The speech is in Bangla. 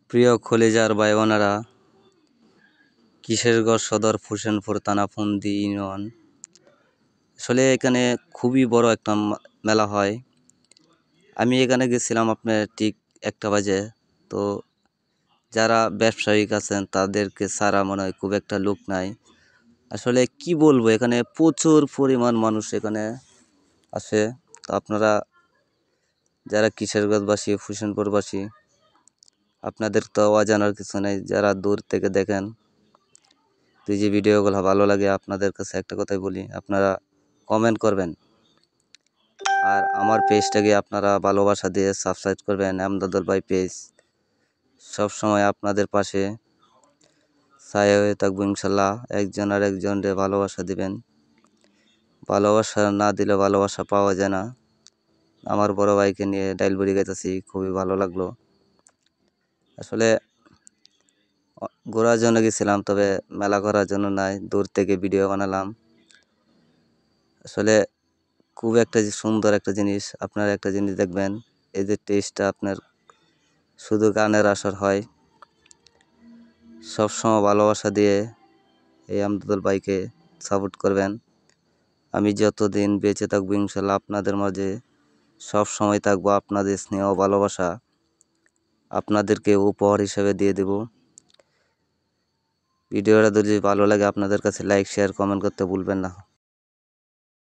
প্রিয় খলিজার ভাই বোনেরা, কিশোরগঞ্জ সদর হোসেনপুর থানা ফন্দি ইউনিয়ন। আসলে এখানে খুবই বড় একটা মেলা হয়। আমি এখানে গেছিলাম আপনার ঠিক 1টা বাজে। তো যারা ব্যবসায়িক আছেন তাদেরকে ছাড়া মনে হয় খুব একটা লোক নাই। আসলে কি বলবো, এখানে প্রচুর পরিমাণ মানুষ এখানে আসে। তো আপনারা যারা কিশোরগঞ্জবাসী, হোসেনপুরবাসী, আপনাদের তো অজানার কিছু নেই। যারা দূর থেকে দেখেন, তো যে ভিডিওগুলো ভালো লাগে, আপনাদের কাছে একটা কথাই বলি, আপনারা কমেন্ট করবেন আর আমার পেজটাকে আপনারা ভালোবাসা দিয়ে সাবস্ক্রাইব করবেন। আমদাদুল ভাই পেজ সব সময় আপনাদের পাশে ছায়া হয়ে থাকবো ইনশাল্লাহ। একজন আর একজনকে ভালোবাসা দিবেন। ভালোবাসা না দিলে ভালোবাসা পাওয়া যায় না। আমার বড় ভাইকে নিয়ে ডাইলবুড়ি গাইতেছি, খুবই ভালো লাগলো। আসলে ঘোরার জন্য গেছিলাম, তবে মেলা করার জন্য নয়, দূর থেকে ভিডিও বানালাম। আসলে খুব একটা সুন্দর একটা জিনিস। আপনারা একটা জিনিস দেখবেন, এই যে টেস্টটা আপনার শুধু গানের আসর হয়। সবসময় ভালোবাসা দিয়ে এই আমদাদুল ভাইকে সাপোর্ট করবেন। আমি যতদিন বেঁচে থাকবো ইনশাল্লাহ আপনাদের মাঝে সব সময় থাকবো। আপনাদের স্নেহ ভালোবাসা আপনাদেরকে উপহার হিসেবে দিয়ে দেব। ভিডিওটা যদি ভালো লাগে আপনাদের কাছে লাইক, শেয়ার, কমেন্ট করতে ভুলবেন না।